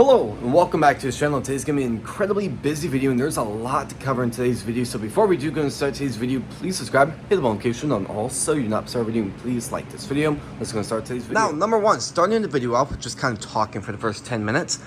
Hello and welcome back to this channel. Today's going to be an incredibly busy video and there's a lot to cover in today's video. So before we do go and start today's video, please subscribe, hit the bell notification on all so you're not start video, and please like this video. Let's go and start today's video. Now, number one, starting the video off with just kind of talking for the first 10 minutes.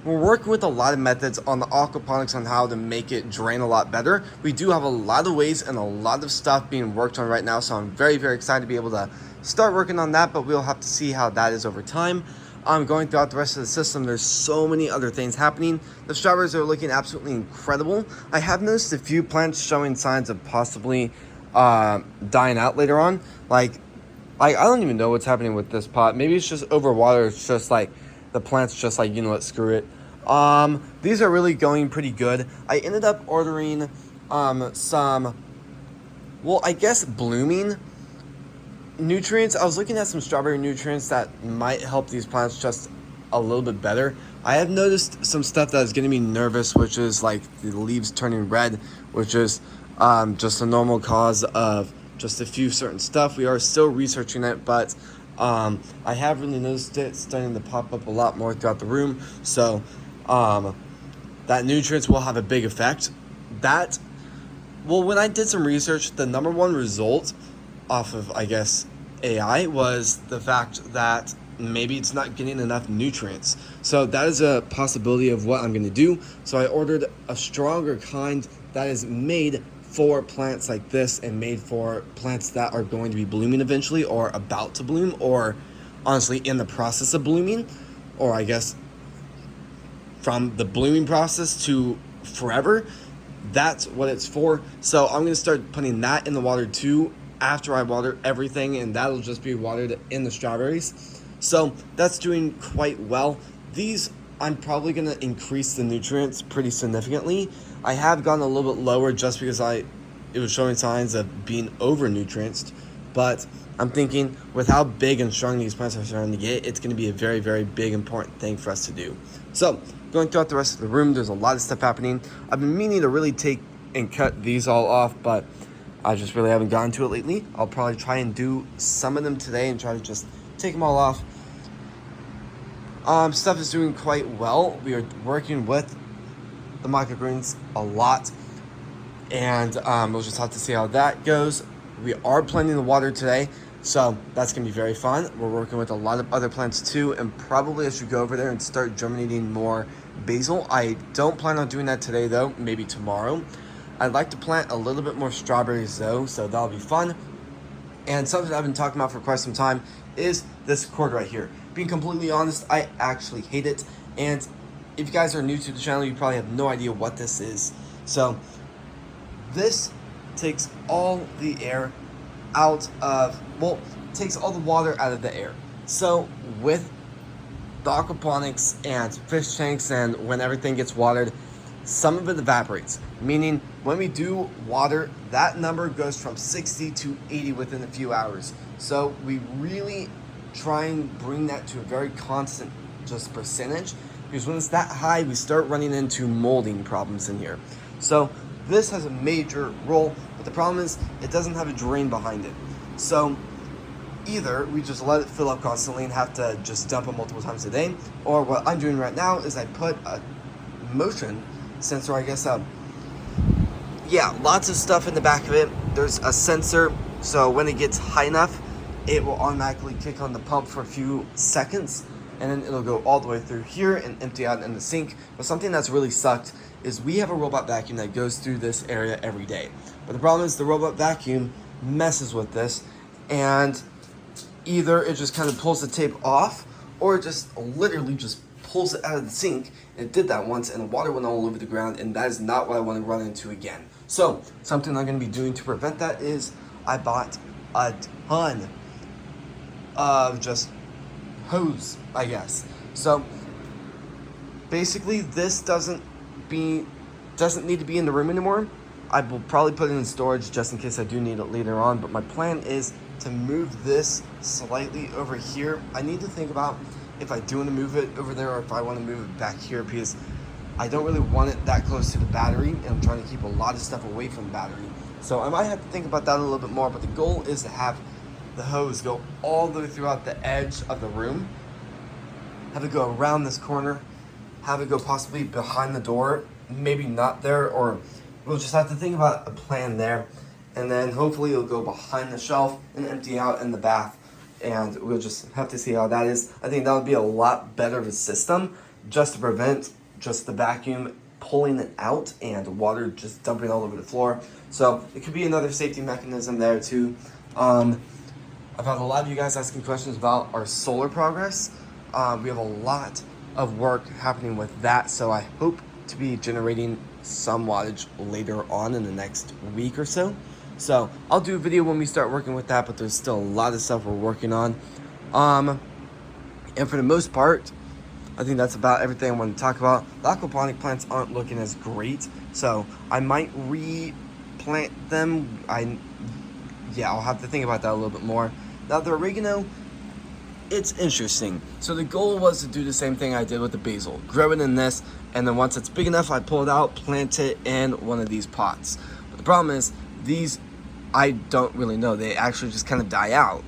We're working with a lot of methods on the aquaponics on how to make it drain a lot better. We do have a lot of ways and a lot of stuff being worked on right now, so I'm very excited to be able to start working on that, but we'll have to see how that is over time. Going throughout the rest of the system, there's so many other things happening. The strawberries are looking absolutely incredible. I have noticed a few plants showing signs of possibly dying out later on. I don't even know what's happening with this pot. Maybe it's just overwater. It's just like the plant's just like, you know what, screw it. These are really going pretty good. I ended up ordering some, well, I guess blooming nutrients. I was looking at some strawberry nutrients that might help these plants just a little bit better. I have noticed some stuff that is getting me nervous, which is like the leaves turning red, which is just a normal cause of just a few certain stuff. We are still researching it, but I have really noticed it starting to pop up a lot more throughout the room. So that nutrients will have a big effect. Well, when I did some research, the number one result off of, I guess, AI was the fact that maybe it's not getting enough nutrients. So that is a possibility of what I'm going to do. So I ordered a stronger kind that is made for plants like this and made for plants that are going to be blooming eventually or about to bloom or honestly in the process of blooming, or I guess from the blooming process to forever. That's what it's for. So I'm going to start putting that in the water too after I water everything, and that'll just be watered in the strawberries. So that's doing quite well. These, I'm probably going to increase the nutrients pretty significantly. I have gone a little bit lower just because it was showing signs of being over nutrienced, but I'm thinking with how big and strong these plants are starting to get, it's going to be a very big important thing for us to do. So going throughout the rest of the room, there's a lot of stuff happening. I've been meaning to really take and cut these all off, but I just really haven't gotten to it lately. I'll probably try and do some of them today and try to just take them all off. Stuff is doing quite well. We are working with the microgreens a lot, and we'll just have to see how that goes. We are planting the water today, so that's going to be very fun. We're working with a lot of other plants too, and probably I should go over there and start germinating more basil. I don't plan on doing that today though, maybe tomorrow. I'd like to plant a little bit more strawberries though, so that'll be fun. And something I've been talking about for quite some time is this cord right here. Being completely honest, I actually hate it. And if you guys are new to the channel, you probably have no idea what this is. So this takes all the air out of, well, takes all the water out of the air. So with the aquaponics and fish tanks and when everything gets watered, some of it evaporates, meaning when we do water, that number goes from 60 to 80 within a few hours. So we really try and bring that to a very constant just percentage, because when it's that high, we start running into molding problems in here. So this has a major role, but the problem is it doesn't have a drain behind it. So either we just let it fill up constantly and have to just dump it multiple times a day, or what I'm doing right now is I put a motion sensor, I guess, lots of stuff in the back of it. There's a sensor, so when it gets high enough, it will automatically kick on the pump for a few seconds, and then it'll go all the way through here and empty out in the sink. But something that's really sucked is we have a robot vacuum that goes through this area every day. But the problem is the robot vacuum messes with this, and either it just kind of pulls the tape off, or it just literally just pulls it out of the sink. It did that once and the water went all over the ground, and that is not what I want to run into again. So something I'm going to be doing to prevent that is I bought a ton of just hose, I guess. So basically this doesn't need to be in the room anymore. I will probably put it in storage just in case I do need it later on, but my plan is to move this slightly over here. I need to think about if I do want to move it over there or if I want to move it back here, because I don't really want it that close to the battery, and I'm trying to keep a lot of stuff away from the battery. So I might have to think about that a little bit more, but the goal is to have the hose go all the way throughout the edge of the room, have it go around this corner, have it go possibly behind the door, maybe not there, or we'll just have to think about a plan there. And then hopefully it'll go behind the shelf and empty out in the bath. And we'll just have to see how that is. I think that would be a lot better of a system just to prevent just the vacuum pulling it out and water just dumping all over the floor. So it could be another safety mechanism there too. I've had a lot of you guys asking questions about our solar progress. We have a lot of work happening with that, so I hope to be generating some wattage later on in the next week or so. So I'll do a video when we start working with that, but there's still a lot of stuff we're working on. And for the most part, I think that's about everything I want to talk about. The aquaponic plants aren't looking as great, so I might replant them. I'll have to think about that a little bit more. Now the oregano, it's interesting. So the goal was to do the same thing I did with the basil. Grow it in this, and then once it's big enough, I pull it out, plant it in one of these pots. But the problem is, these, I don't really know. They actually just kind of die out.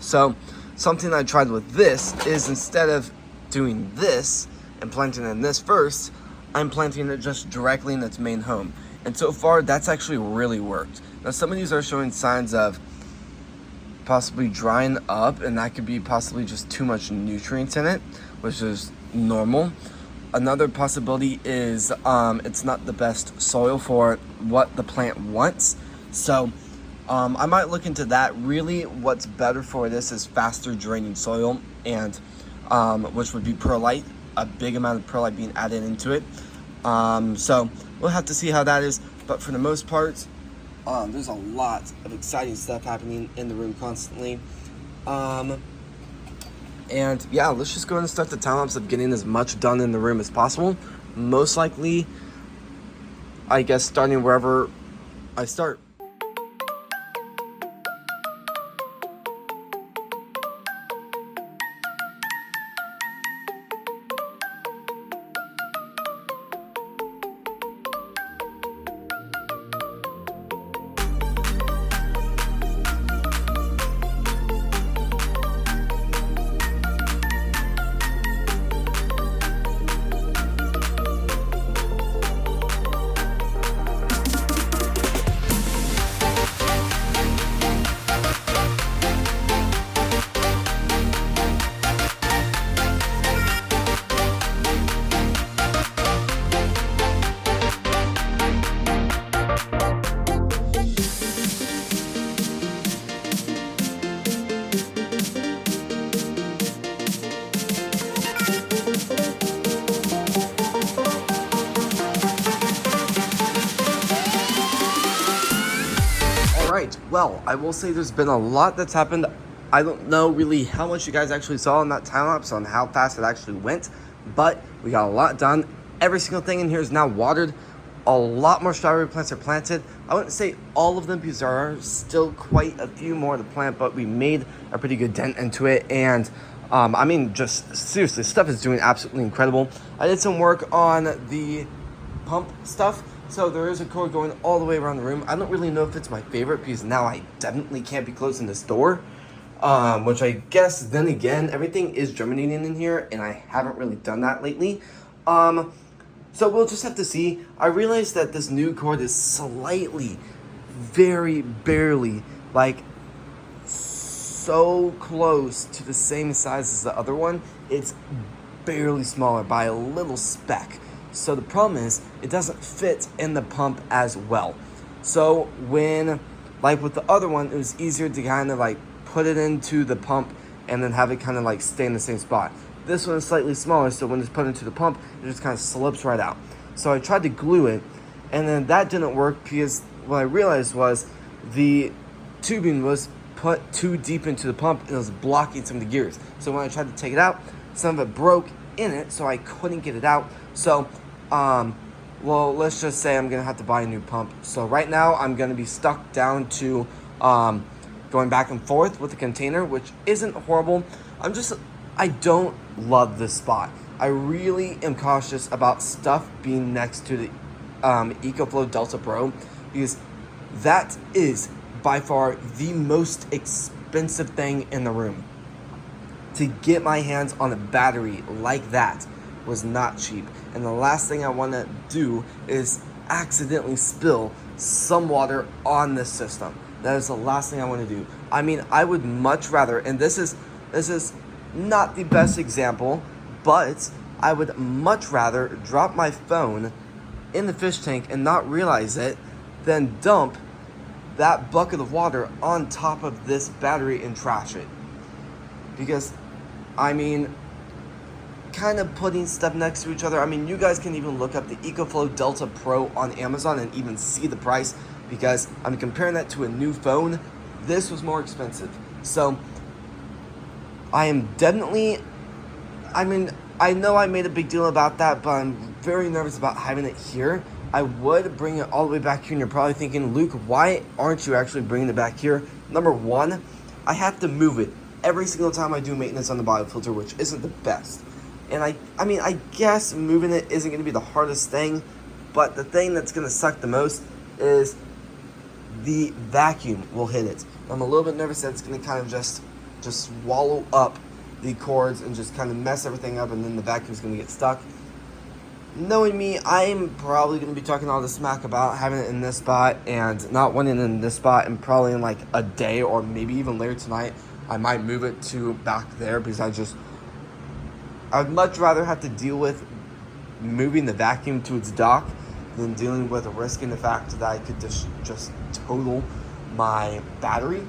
So something I tried with this is instead of doing this and planting in this first, I'm planting it just directly in its main home. And so far, that's actually really worked. Now some of these are showing signs of possibly drying up, and that could be possibly just too much nutrients in it, which is normal. Another possibility is it's not the best soil for what the plant wants. So I might look into that. Really, what's better for this is faster draining soil, and which would be perlite, a big amount of perlite being added into it. So we'll have to see how that is. But for the most part, there's a lot of exciting stuff happening in the room constantly. And yeah, let's just go ahead and start the time lapse of getting as much done in the room as possible. Most likely, I guess, starting wherever I start. Well, I will say there's been a lot that's happened. I don't know really how much you guys actually saw in that time lapse on how fast it actually went, but we got a lot done. Every single thing in here is now watered. A lot more strawberry plants are planted. I wouldn't say all of them because there are still quite a few more to plant, but we made a pretty good dent into it. And I mean, just seriously, stuff is doing absolutely incredible. I did some work on the pump stuff. So there is a cord going all the way around the room. I don't really know if it's my favorite because now I definitely can't be closing this door. Which I guess then again, everything is germinating in here and I haven't really done that lately. So we'll just have to see. I realized that this new cord is slightly, very barely, like so close to the same size as the other one. It's barely smaller by a little speck. So the problem is it doesn't fit in the pump as well. So when, like with the other one, it was easier to kind of like put it into the pump and then have it kind of like stay in the same spot. This one is slightly smaller, so when it's put into the pump, it just kind of slips right out. So I tried to glue it, and then that didn't work because what I realized was the tubing was put too deep into the pump and it was blocking some of the gears. So when I tried to take it out, some of it broke in it, so I couldn't get it out. So, well, let's just say I'm gonna have to buy a new pump. So right now I'm gonna be stuck down to going back and forth with the container, which isn't horrible. I don't love this spot. I really am cautious about stuff being next to the EcoFlow Delta Pro because that is by far the most expensive thing in the room. To get my hands on a battery like that was not cheap. And the last thing I want to do is accidentally spill some water on this system. That is the last thing I want to do. I mean, I would much rather, and this is not the best example, but I would much rather drop my phone in the fish tank and not realize it than dump that bucket of water on top of this battery and trash it. Because, I mean, kind of putting stuff next to each other. I mean, you guys can even look up the EcoFlow Delta Pro on Amazon and even see the price, because I'm comparing that to a new phone. This was more expensive. So I am definitely, I mean, I know I made a big deal about that, but I'm very nervous about having it here. I would bring it all the way back here, and you're probably thinking, Luke, why aren't you actually bringing it back here? Number one, I have to move it every single time I do maintenance on the biofilter, which isn't the best. And I mean, I guess moving it isn't going to be the hardest thing, but the thing that's going to suck the most is the vacuum will hit it. I'm a little bit nervous that it's going to kind of just swallow up the cords and just kind of mess everything up, and then the vacuum's going to get stuck. Knowing me, I'm probably going to be talking all the smack about having it in this spot and not wanting it in this spot, and probably in like a day or maybe even later tonight, I might move it to back there, because I'd much rather have to deal with moving the vacuum to its dock than dealing with risking the fact that I could just total my battery.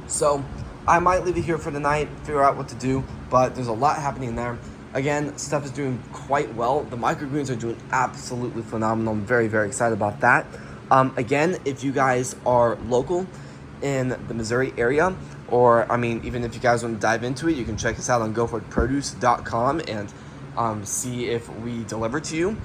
So I might leave it here for the night, figure out what to do, but there's a lot happening there. Again, stuff is doing quite well. The microgreens are doing absolutely phenomenal. I'm very, very excited about that. Again, if you guys are local in the Missouri area, or I mean, even if you guys want to dive into it, you can check us out on goforwardproduce.com and see if we deliver to you.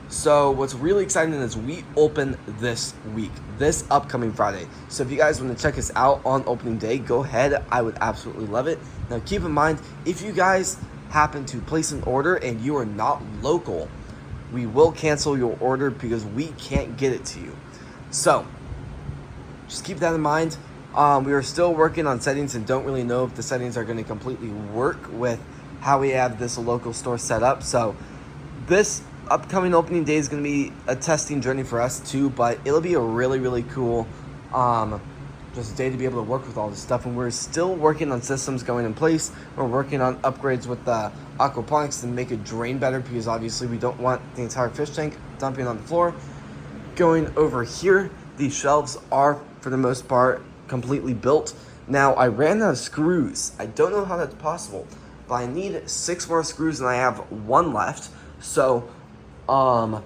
So what's really exciting is we open this week, this upcoming Friday. So if you guys want to check us out on opening day, go ahead. I would absolutely love it. Now keep in mind, if you guys happen to place an order and you are not local, we will cancel your order because we can't get it to you. So just keep that in mind. We are still working on settings and don't really know if the settings are going to completely work with how we have this local store set up. So this upcoming opening day is going to be a testing journey for us too, but it'll be a really, really cool just day to be able to work with all this stuff. And we're still working on systems going in place. We're working on upgrades with the aquaponics to make it drain better, because obviously we don't want the entire fish tank dumping on the floor. Going over here, these shelves are, for the most part, completely built. Now, I ran out of screws. I don't know how that's possible, but I need 6 more screws and I have 1 left. So, I'm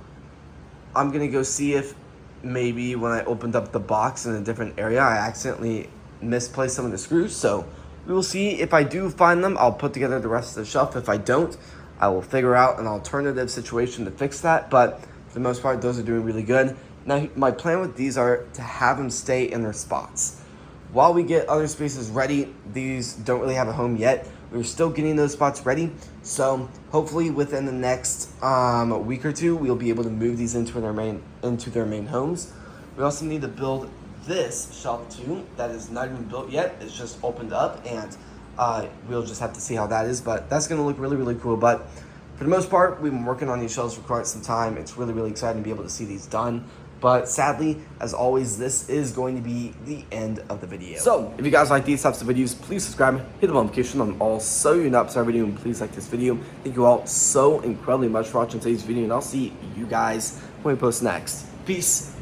gonna go see if maybe when I opened up the box in a different area, I accidentally misplaced some of the screws. So we will see. If I do find them, I'll put together the rest of the shelf. If I don't, I will figure out an alternative situation to fix that. But for the most part, those are doing really good. Now, my plan with these are to have them stay in their spots. While we get other spaces ready, these don't really have a home yet. We're still getting those spots ready. So hopefully within the next week or two, we'll be able to move these into their main homes. We also need to build this shelf too. That is not even built yet. It's just opened up, and we'll just have to see how that is. But that's going to look really, really cool. But for the most part, we've been working on these shelves for quite some time. It's really, really exciting to be able to see these done. But sadly, as always, this is going to be the end of the video. So if you guys like these types of videos, please subscribe, hit the notification on all so you're not missing our video, and please like this video. Thank you all so incredibly much for watching today's video, and I'll see you guys when we post next. Peace.